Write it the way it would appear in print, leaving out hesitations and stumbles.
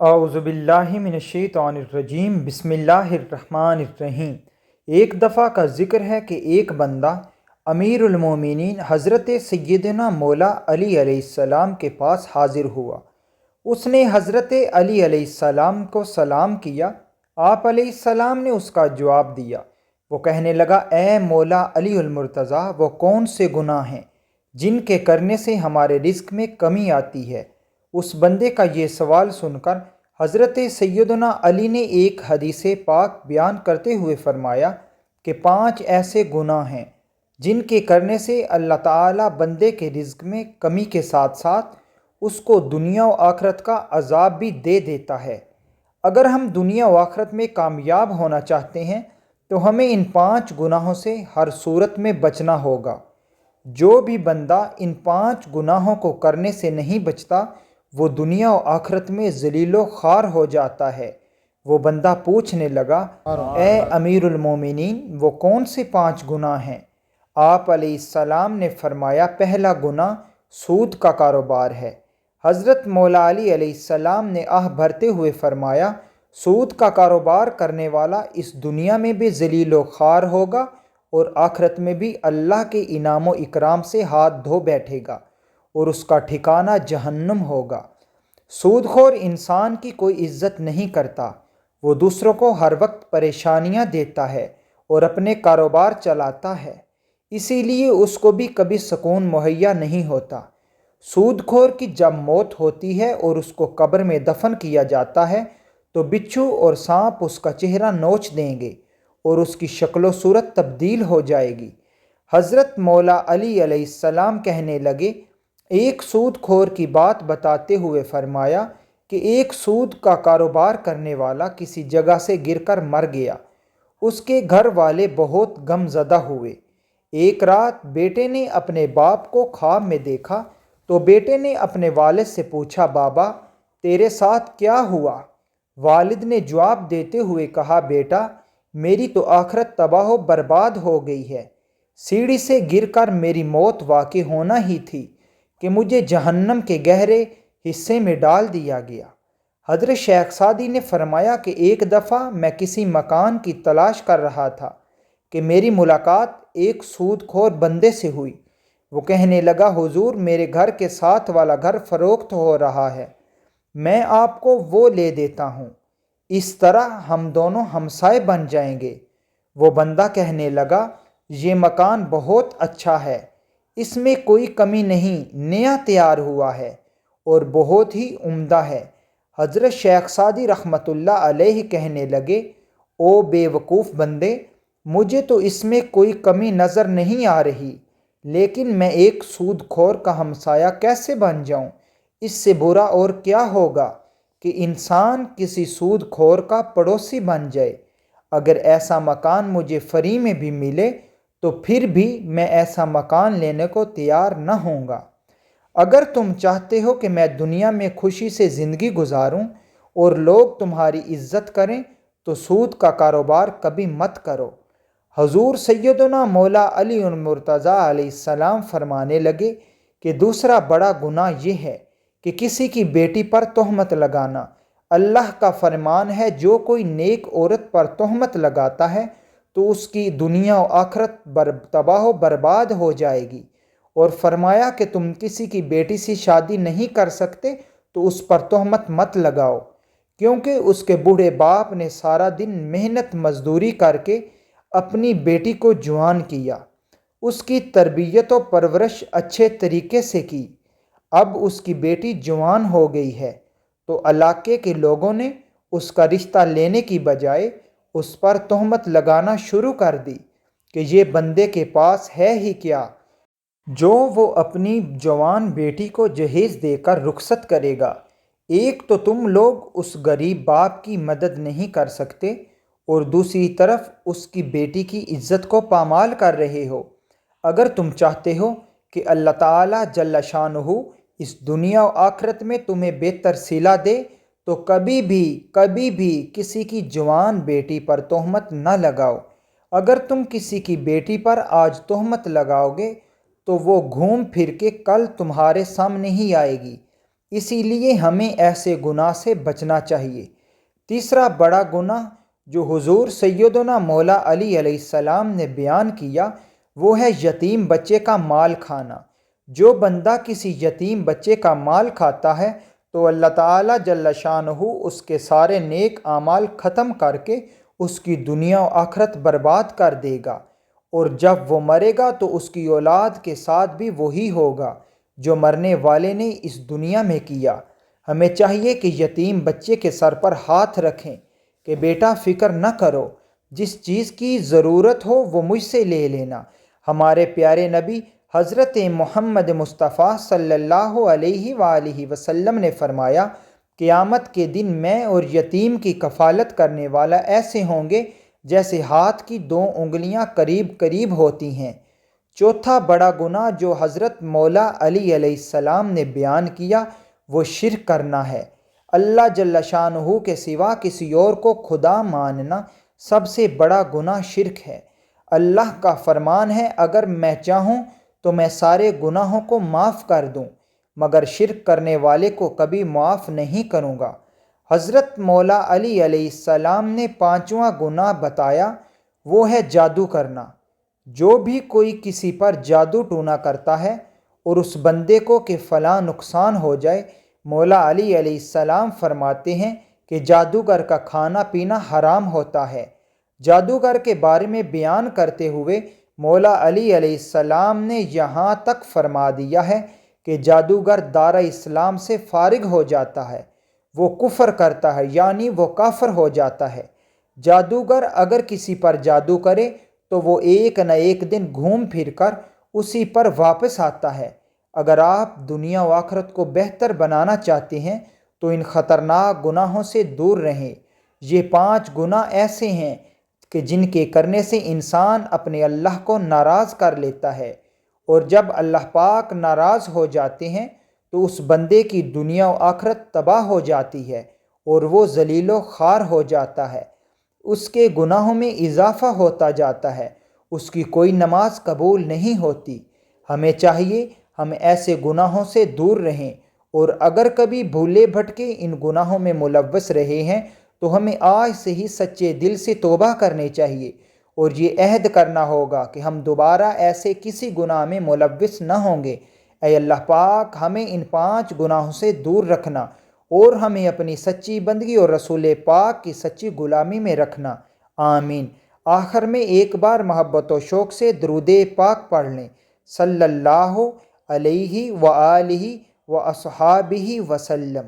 اعوذ باللہ من الشیطان الرجیم بسم اللہ الرحمن الرحیم۔ ایک دفعہ کا ذکر ہے کہ ایک بندہ امیر المومنین حضرت سیدنا مولا علی علیہ السلام کے پاس حاضر ہوا۔ اس نے حضرت علی علیہ السلام کو سلام کیا۔ آپ علیہ السلام نے اس کا جواب دیا۔ وہ کہنے لگا، اے مولا علی المرتضیٰ، وہ کون سے گناہ ہیں جن کے کرنے سے ہمارے رزق میں کمی آتی ہے؟ اس بندے کا یہ سوال سن کر حضرت سیدنا علی نے ایک حدیث پاک بیان کرتے ہوئے فرمایا کہ 5 ایسے گناہ ہیں جن کے کرنے سے اللہ تعالیٰ بندے کے رزق میں کمی کے ساتھ ساتھ اس کو دنیا و آخرت کا عذاب بھی دے دیتا ہے۔ اگر ہم دنیا و آخرت میں کامیاب ہونا چاہتے ہیں تو ہمیں ان 5 گناہوں سے ہر صورت میں بچنا ہوگا۔ جو بھی بندہ ان 5 گناہوں کو کرنے سے نہیں بچتا وہ دنیا و آخرت میں ذلیل و خوار ہو جاتا ہے۔ وہ بندہ پوچھنے لگا، اے امیر المومنین، وہ کون سے 5 گناہ ہیں؟ آپ علیہ السلام نے فرمایا، پہلا گناہ سود کا کاروبار ہے۔ حضرت مولا علی علیہ السلام نے آہ بھرتے ہوئے فرمایا، سود کا کاروبار کرنے والا اس دنیا میں بھی ذلیل و خوار ہوگا اور آخرت میں بھی اللہ کے انعام و اکرام سے ہاتھ دھو بیٹھے گا اور اس کا ٹھکانہ جہنم ہوگا۔ سود خور انسان کی کوئی عزت نہیں کرتا، وہ دوسروں کو ہر وقت پریشانیاں دیتا ہے اور اپنے کاروبار چلاتا ہے، اسی لیے اس کو بھی کبھی سکون مہیا نہیں ہوتا۔ سود خور کی جب موت ہوتی ہے اور اس کو قبر میں دفن کیا جاتا ہے تو بچھو اور سانپ اس کا چہرہ نوچ دیں گے اور اس کی شکل و صورت تبدیل ہو جائے گی۔ حضرت مولا علی علیہ السلام کہنے لگے، ایک سود خور کی بات بتاتے ہوئے فرمایا کہ ایک سود کا کاروبار کرنے والا کسی جگہ سے گر کر مر گیا۔ اس کے گھر والے بہت غم زدہ ہوئے۔ ایک رات بیٹے نے اپنے باپ کو خواب میں دیکھا تو بیٹے نے اپنے والد سے پوچھا، بابا تیرے ساتھ کیا ہوا؟ والد نے جواب دیتے ہوئے کہا، بیٹا میری تو آخرت تباہ و برباد ہو گئی ہے۔ سیڑھی سے گر کر میری موت واقع ہونا ہی تھی کہ مجھے جہنم کے گہرے حصے میں ڈال دیا گیا۔ حضرت شیخ سعدی نے فرمایا کہ ایک دفعہ میں کسی مکان کی تلاش کر رہا تھا کہ میری ملاقات ایک سود خور بندے سے ہوئی۔ وہ کہنے لگا، حضور میرے گھر کے ساتھ والا گھر فروخت ہو رہا ہے، میں آپ کو وہ لے دیتا ہوں، اس طرح ہم دونوں ہمسائے بن جائیں گے۔ وہ بندہ کہنے لگا، یہ مکان بہت اچھا ہے، اس میں کوئی کمی نہیں، نیا تیار ہوا ہے اور بہت ہی عمدہ ہے۔ حضرت شیخ سعدی رحمۃ اللہ علیہ کہنے لگے، او بے وقوف بندے، مجھے تو اس میں کوئی کمی نظر نہیں آ رہی، لیکن میں ایک سود خور کا ہمسایہ کیسے بن جاؤں؟ اس سے برا اور کیا ہوگا کہ انسان کسی سود خور کا پڑوسی بن جائے۔ اگر ایسا مکان مجھے فری میں بھی ملے تو پھر بھی میں ایسا مکان لینے کو تیار نہ ہوں گا۔ اگر تم چاہتے ہو کہ میں دنیا میں خوشی سے زندگی گزاروں اور لوگ تمہاری عزت کریں تو سود کا کاروبار کبھی مت کرو۔ حضور سیدنا مولا علی المرتضیٰ علیہ السلام فرمانے لگے کہ دوسرا بڑا گناہ یہ ہے کہ کسی کی بیٹی پر تہمت لگانا۔ اللہ کا فرمان ہے، جو کوئی نیک عورت پر تہمت لگاتا ہے تو اس کی دنیا و آخرت تباہ و برباد ہو جائے گی، اور فرمایا کہ تم کسی کی بیٹی سے شادی نہیں کر سکتے تو اس پر تہمت مت لگاؤ، کیونکہ اس کے بوڑھے باپ نے سارا دن محنت مزدوری کر کے اپنی بیٹی کو جوان کیا، اس کی تربیت و پرورش اچھے طریقے سے کی، اب اس کی بیٹی جوان ہو گئی ہے تو علاقے کے لوگوں نے اس کا رشتہ لینے کی بجائے اس پر تہمت لگانا شروع کر دی کہ یہ بندے کے پاس ہے ہی کیا جو وہ اپنی جوان بیٹی کو جہیز دے کر رخصت کرے گا۔ ایک تو تم لوگ اس غریب باپ کی مدد نہیں کر سکتے اور دوسری طرف اس کی بیٹی کی عزت کو پامال کر رہے ہو۔ اگر تم چاہتے ہو کہ اللہ تعالیٰ جل شانہ اس دنیا و آخرت میں تمہیں بہتر صلہ دے تو کبھی بھی کسی کی جوان بیٹی پر تہمت نہ لگاؤ۔ اگر تم کسی کی بیٹی پر آج تہمت لگاؤ گے تو وہ گھوم پھر کے کل تمہارے سامنے ہی آئے گی۔ اسی لیے ہمیں ایسے گناہ سے بچنا چاہیے۔ تیسرا بڑا گناہ جو حضور سیدنا مولا علی علیہ السلام نے بیان کیا وہ ہے یتیم بچے کا مال کھانا۔ جو بندہ کسی یتیم بچے کا مال کھاتا ہے تو اللہ تعالیٰ جل شانہ اس کے سارے نیک اعمال ختم کر کے اس کی دنیا و آخرت برباد کر دے گا، اور جب وہ مرے گا تو اس کی اولاد کے ساتھ بھی وہی ہوگا جو مرنے والے نے اس دنیا میں کیا۔ ہمیں چاہیے کہ یتیم بچے کے سر پر ہاتھ رکھیں کہ بیٹا فکر نہ کرو، جس چیز کی ضرورت ہو وہ مجھ سے لے لینا۔ ہمارے پیارے نبی حضرت محمد مصطفیٰ صلی اللہ علیہ وآلہ وسلم نے فرمایا، قیامت کے دن میں اور یتیم کی کفالت کرنے والا ایسے ہوں گے جیسے ہاتھ کی 2 انگلیاں قریب قریب ہوتی ہیں۔ چوتھا بڑا گناہ جو حضرت مولا علی علیہ السلام نے بیان کیا وہ شرک کرنا ہے۔ اللہ جل شانہ کے سوا کسی اور کو خدا ماننا سب سے بڑا گناہ شرک ہے۔ اللہ کا فرمان ہے، اگر میں چاہوں تو میں سارے گناہوں کو معاف کر دوں، مگر شرک کرنے والے کو کبھی معاف نہیں کروں گا۔ حضرت مولا علی علیہ السلام نے 5واں گناہ بتایا، وہ ہے جادو کرنا۔ جو بھی کوئی کسی پر جادو ٹونا کرتا ہے اور اس بندے کو کہ فلاں نقصان ہو جائے، مولا علی علیہ السلام فرماتے ہیں کہ جادوگر کا کھانا پینا حرام ہوتا ہے۔ جادوگر کے بارے میں بیان کرتے ہوئے مولا علی علیہ السلام نے یہاں تک فرما دیا ہے کہ جادوگر دار اسلام سے فارغ ہو جاتا ہے، وہ کفر کرتا ہے، یعنی وہ کافر ہو جاتا ہے۔ جادوگر اگر کسی پر جادو کرے تو وہ ایک نہ ایک دن گھوم پھر کر اسی پر واپس آتا ہے۔ اگر آپ دنیا و آخرت کو بہتر بنانا چاہتے ہیں تو ان خطرناک گناہوں سے دور رہیں۔ یہ 5 گناہ ایسے ہیں کہ جن کے کرنے سے انسان اپنے اللہ کو ناراض کر لیتا ہے، اور جب اللہ پاک ناراض ہو جاتے ہیں تو اس بندے کی دنیا و آخرت تباہ ہو جاتی ہے اور وہ ذلیل و خوار ہو جاتا ہے، اس کے گناہوں میں اضافہ ہوتا جاتا ہے، اس کی کوئی نماز قبول نہیں ہوتی۔ ہمیں چاہیے ہم ایسے گناہوں سے دور رہیں، اور اگر کبھی بھولے بھٹکے ان گناہوں میں ملوث رہے ہیں تو ہمیں آج سے ہی سچے دل سے توبہ کرنی چاہیے، اور یہ عہد کرنا ہوگا کہ ہم دوبارہ ایسے کسی گناہ میں ملوث نہ ہوں گے۔ اے اللہ پاک ہمیں ان 5 گناہوں سے دور رکھنا، اور ہمیں اپنی سچی بندگی اور رسول پاک کی سچی غلامی میں رکھنا، آمین۔ آخر میں ایک بار محبت و شوق سے درود پاک پڑھ لیں، صلی اللہ علیہ وآلہ واصحابہ وسلم۔